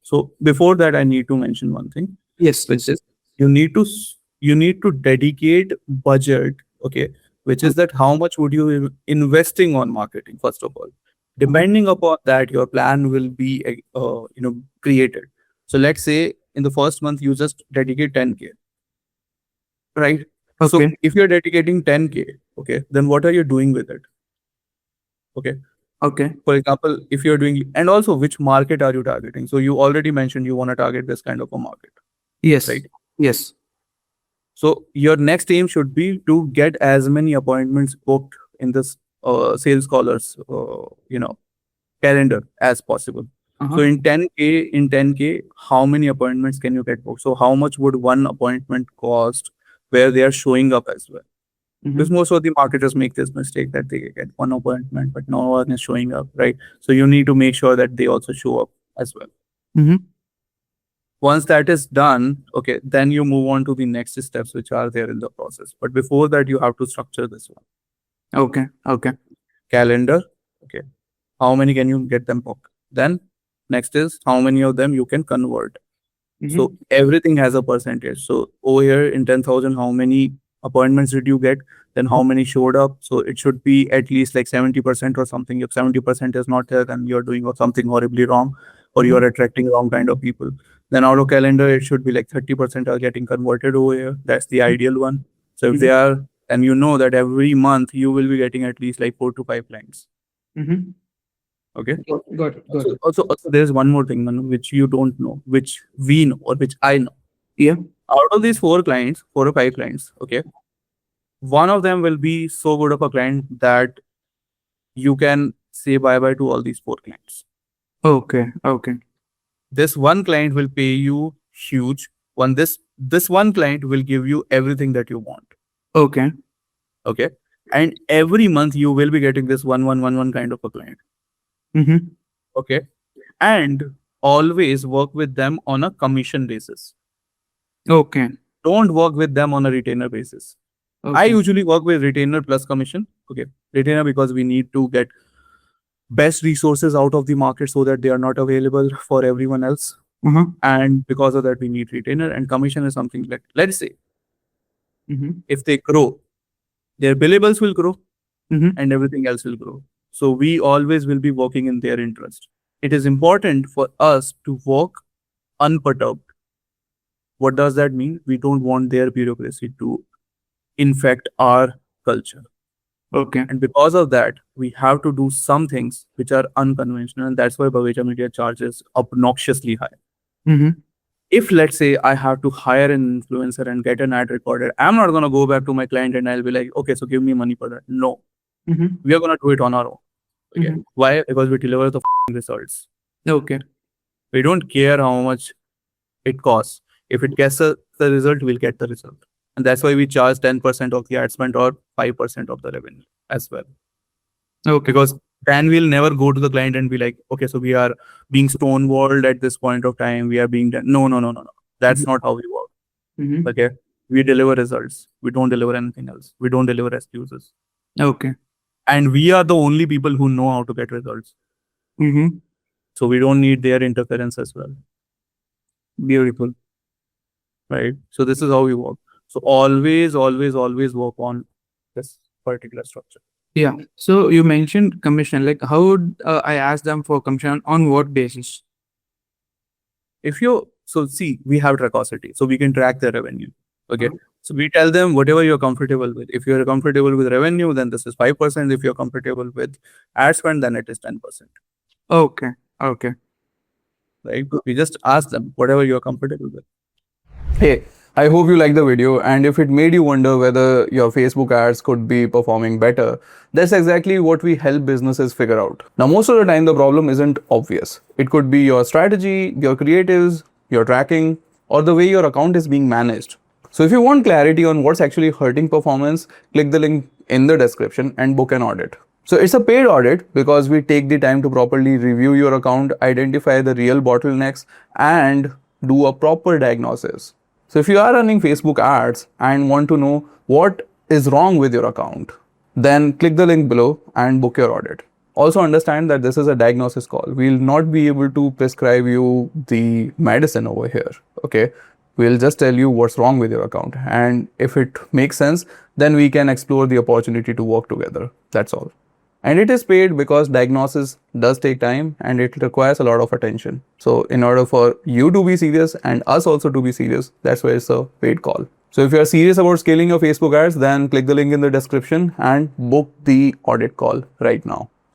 So before that, I need to mention one thing, Yes. which is you need to dedicate budget, okay, which is that how much would you investing on marketing, first of all. Depending upon that, your plan will be created. So let's say in the first month you just dedicate 10K, right? So Okay. if you're dedicating 10K, okay, then what are you doing with it? Okay. Okay. For example, if you're doing, and also which market are you targeting? So you already mentioned you want to target this kind of a market, Yes. right? Yes. So your next aim should be to get as many appointments booked in this sales callers, calendar as possible. So Uh-huh. in 10K, how many appointments can you get booked? So how much would one appointment cost where they are showing up as well? Because Mm-hmm. most of the marketers make this mistake that they get one appointment, but no one is showing up, right? So you need to make sure that they also show up as well. Mm-hmm. Once that is done, okay, then you move on to the next steps which are there in the process. But before that, you have to structure this one. Okay. Okay. Calendar, okay. How many can you get them booked? Then next is how many of them you can convert. So Mm-hmm. everything has a percentage. So over here in 10,000, how many appointments did you get? Then how many showed up? So it should be at least like 70% or something. If 70% is not there, then you're doing something horribly wrong, or Mm-hmm. you're attracting wrong kind of people. Then out of calendar, it should be like 30% are getting converted over here. That's the ideal one. So if they Mm-hmm. are, and you know that every month you will be getting at least like 4 to 5 clients. Mm-hmm. Okay. Got it. Got it. Also, there's one more thing, Manu, which you don't know, which we know, or which I know. Yeah. Out of these 4 clients, 4 or 5 clients, okay, one of them will be so good of a client that you can say bye bye to all these 4 clients. Okay. Okay. This one client will pay you huge. This one client will give you everything that you want. Okay. Okay. And every month you will be getting this one kind of a client. Mm-hmm. Okay. And always work with them on a commission basis. Okay. Don't work with them on a retainer basis. I Okay. usually work with retainer plus commission. Okay. Retainer because we need to get best resources out of the market so that they are not available for everyone else. Uh-huh. And because of that, we need retainer. And commission is something like, let's say, Mm-hmm. if they grow, their billables will grow Mm-hmm. and everything else will grow. So we always will be working in their interest. It is important for us to work unperturbed. What does that mean? We don't want their bureaucracy to infect our culture. Okay. And because of that, we have to do some things which are unconventional. And that's why Baweja Media charges obnoxiously high. Mm-hmm. If let's say I have to hire an influencer and get an ad recorded, I'm not going to go back to my client and I'll be like, okay, so give me money for that. No, Mm-hmm. we are going to do it on our own. Okay. Mm-hmm. Why? Because we deliver the results. Okay. We don't care how much it costs. If it gets the result, we'll get the result. And that's why we charge 10% of the ad spend or 5% of the revenue as well. Okay. Because then we'll never go to the client and be like, okay, so we are being stonewalled at this point of time. We are being done. No. That's not how we work. Mm-hmm. Okay. We deliver results. We don't deliver anything else. We don't deliver excuses. Okay. And we are the only people who know how to get results. Mm-hmm. So we don't need their interference as well. Beautiful. Right. So this is how we work. So always work on this particular structure. Yeah. So you mentioned commission. Like, how would I ask them for commission on what basis? See, we have Tracosity, so we can track their revenue. Okay. Uh-huh. So we tell them whatever you're comfortable with. If you're comfortable with revenue, then this is 5%. If you're comfortable with ad spend, then it is 10%. Okay. Okay. Right. We just ask them whatever you're comfortable with. Hey, I hope you liked the video, and if it made you wonder whether your Facebook ads could be performing better, that's exactly what we help businesses figure out. Now, most of the time the problem isn't obvious. It could be your strategy, your creatives, your tracking, or the way your account is being managed. So if you want clarity on what's actually hurting performance, click the link in the description and book an audit. So it's a paid audit because we take the time to properly review your account, identify the real bottlenecks, and do a proper diagnosis. So if you are running Facebook ads and want to know what is wrong with your account, then click the link below and book your audit. Also understand that this is a diagnosis call. We'll not be able to prescribe you the medicine over here. Okay. We'll just tell you what's wrong with your account. And if it makes sense, then we can explore the opportunity to work together. That's all. And it is paid because diagnosis does take time and it requires a lot of attention. So in order for you to be serious and us also to be serious, that's why it's a paid call. So if you are serious about scaling your Facebook ads, then click the link in the description and book the audit call right now.